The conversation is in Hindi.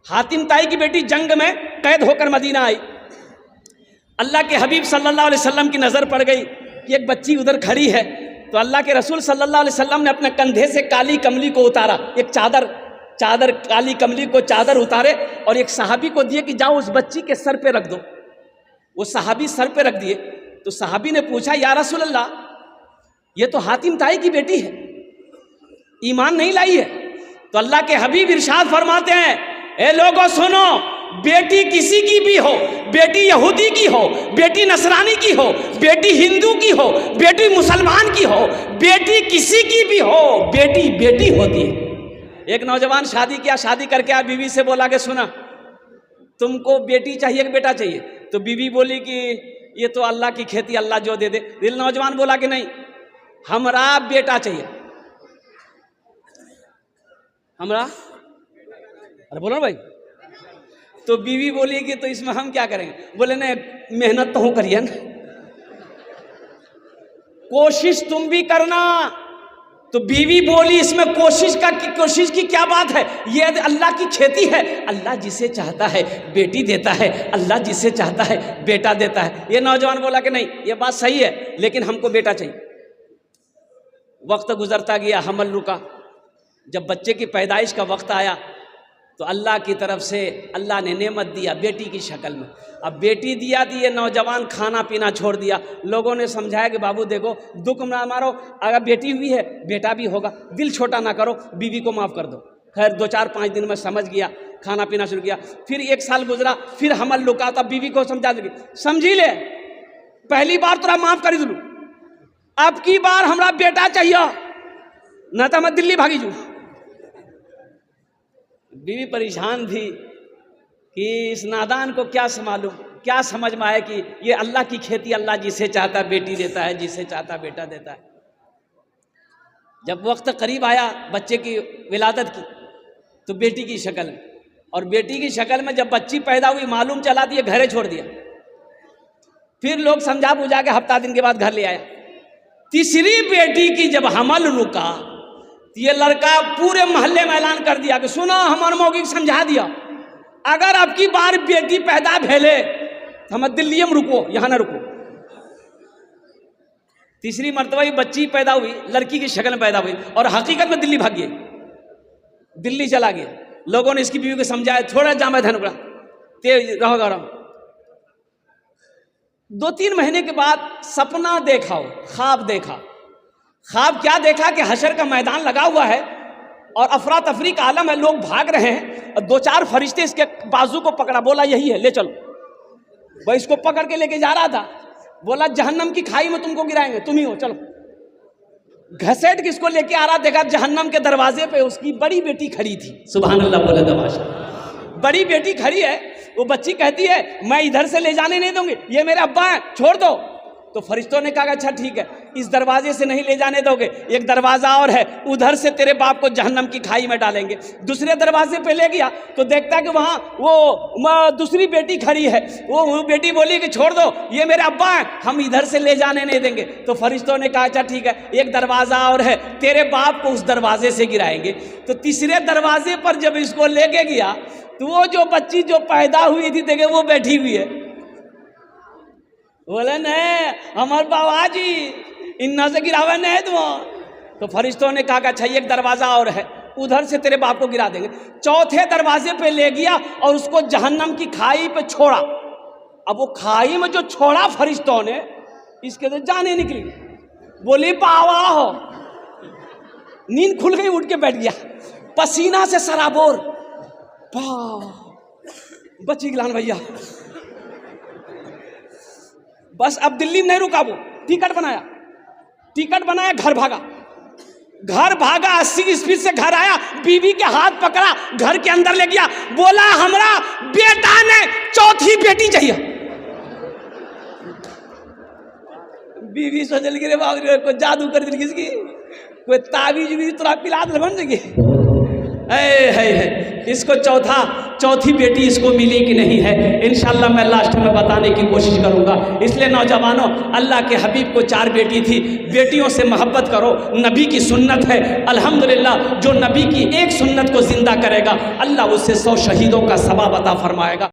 हातिम ताई की बेटी जंग में कैद होकर मदीना आई। अल्लाह के हबीब सल्लल्लाहु अलैहि वसल्लम की नज़र पड़ गई कि एक बच्ची उधर खड़ी है, तो अल्लाह के रसूल सल्लल्लाहु अलैहि वसल्लम ने अपने कंधे से काली कमली को उतारा, एक चादर काली कमली को चादर उतारे और एक सहाबी को दिए कि जाओ उस बच्ची के सर पे रख दो। वो सहाबी सर पे रख दिए। तो सहाबी ने पूछा, या रसूल अल्लाह, ये तो हातिम ताई की बेटी है, ईमान नहीं लाई है। तो अल्लाह के हबीब इरशाद फरमाते हैं, ए लोगों सुनो, बेटी किसी की भी हो, बेटी यहूदी की हो, बेटी नसरानी की हो, बेटी हिंदू की हो, बेटी मुसलमान की हो, बेटी किसी की भी हो, बेटी बेटी होती है। एक नौजवान शादी किया, शादी करके आ बीवी से बोला कि सुना, तुमको बेटी चाहिए कि बेटा चाहिए? तो बीवी बोली कि ये तो अल्लाह की खेती, अल्लाह जो दे दे। दिल नौजवान बोला कि नहीं, हमरा बेटा चाहिए, हमरा। अरे बोलो ना भाई। तो बीवी बोली कि तो इसमें हम क्या करेंगे? बोले नहीं, मेहनत तो हो करिए ना, कोशिश तुम भी करना। तो बीवी बोली इसमें कोशिश की क्या बात है, ये अल्लाह की खेती है, अल्लाह जिसे चाहता है बेटी देता है, अल्लाह जिसे चाहता है बेटा देता है। ये नौजवान बोला कि नहीं, ये बात सही है, लेकिन हमको बेटा चाहिए। वक्त गुजरता गया, हमल रुका। जब बच्चे की पैदाइश का वक्त आया तो अल्लाह की तरफ से अल्लाह ने नेमत दिया बेटी की शक्ल में। अब बेटी दिया थी, ये नौजवान खाना पीना छोड़ दिया। लोगों ने समझाया कि बाबू देखो, दुख ना मारो, अगर बेटी हुई है बेटा भी होगा, दिल छोटा ना करो, बीवी को माफ़ कर दो। खैर 2-4-5 दिन में समझ गया, खाना पीना शुरू किया। फिर 1 साल गुजरा, फिर हमल रुका, तब बीवी को समझा दी, समझी ले, पहली बार तोरा माफ़ कर दूँ, अब की बार हमारा बेटा चाहिए, न तो मैं दिल्ली भागी जू। बीवी परेशान थी कि इस नादान को क्या मालूम, क्या समझ में आए कि ये अल्लाह की खेती, अल्लाह जिसे चाहता बेटी देता है, जिसे चाहता बेटा देता है। जब वक्त करीब आया बच्चे की विलादत की, तो बेटी की शक्ल में, और बेटी की शक्ल में जब बच्ची पैदा हुई, मालूम चला दिए, घरे छोड़ दिया। फिर लोग समझा बुझा के हफ्ता दिन के बाद घर ले आया। तीसरी बेटी की जब हमल रुका, ये लड़का पूरे मोहल्ले में ऐलान कर दिया कि सुनो, हमारे मौगी समझा दिया, अगर अब की बार बेटी पैदा भेले तो हम दिल्ली में रुको, यहाँ ना रुको। तीसरी मर्तबा ये बच्ची पैदा हुई, लड़की की शक्ल में पैदा हुई, और हकीकत में दिल्ली भाग गई, दिल्ली चला गया। लोगों ने इसकी बीवी को समझाया, थोड़ा जामा धन उड़ा, तेज रहो गरम। 2-3 महीने के बाद सपना देखा, हो ख्वाब देखा। ख्वाब क्या देखा कि हशर का मैदान लगा हुआ है और अफरा तफरी का आलम है, लोग भाग रहे हैं, और 2-4 फरिश्ते इसके बाजू को पकड़ा, बोला यही है, ले चलो। वह इसको पकड़ के लेके जा रहा था, बोला जहन्नम की खाई में तुमको गिराएंगे, तुम ही हो, चलो। घसेट किसको लेके आ रहा, देखा जहन्नम के दरवाजे पे उसकी बड़ी बेटी खड़ी थी। सुभान अल्लाह बोले दबाशा, बड़ी बेटी खड़ी है। वो बच्ची कहती है, मैं इधर से ले जाने नहीं दूंगी, ये मेरे अब्बा हैं, छोड़ दो। तो फरिश्तों ने कहा अच्छा ठीक है, इस दरवाजे से नहीं ले जाने दोगे, एक दरवाज़ा और है, उधर से तेरे बाप को जहन्नम की खाई में डालेंगे। दूसरे दरवाजे पे ले गया तो देखता कि वहाँ वो दूसरी बेटी खड़ी है। वो बेटी बोली कि छोड़ दो, ये मेरे अब्बा हैं, हम इधर से ले जाने नहीं देंगे। तो फरिश्तों ने कहा अच्छा ठीक है, एक दरवाज़ा और है, तेरे बाप को उस दरवाजे से गिराएंगे। तो तीसरे दरवाजे पर जब इसको लेके गया तो वो जो बच्ची जो पैदा हुई थी देखे वो बैठी हुई है। बोले नहीं हमारे बाबा जी इन्ना से गिरावे नहीं तो फरिश्तों ने कहा अच्छा एक दरवाज़ा और है, उधर से तेरे बाप को गिरा देंगे। चौथे दरवाजे पे ले गया और उसको जहन्नम की खाई पे छोड़ा। अब वो खाई में जो छोड़ा फरिश्तों ने, इसके तो जाने निकली। बोली बाबा हो, नींद खुल गई, उठ के बैठ गया, पसीना से सराबोर। बची गिलान भैया। बस अब दिल्ली में नहीं रुका, वो टिकट बनाया, घर भागा 80 स्पीड से घर आया, बीवी के हाथ पकड़ा, घर के अंदर ले गया, बोला हमरा बेटा ने चौथी बेटी चाहिए। बीवी सोचल गिरे बाबू कोई जादू कर दिल, किसकी कोई ताबीज भी तोरा पिला दे बन सके। है इसको चौथी बेटी इसको मिली कि नहीं है, इंशाल्लाह मैं लास्ट में बताने की कोशिश करूंगा। इसलिए नौजवानों, अल्लाह के हबीब को 4 बेटी थी, बेटियों से मोहब्बत करो, नबी की सुन्नत है। अल्हम्दुलिल्लाह जो नबी की एक सुन्नत को जिंदा करेगा, अल्लाह उससे 100 शहीदों का सवाब अता फरमाएगा।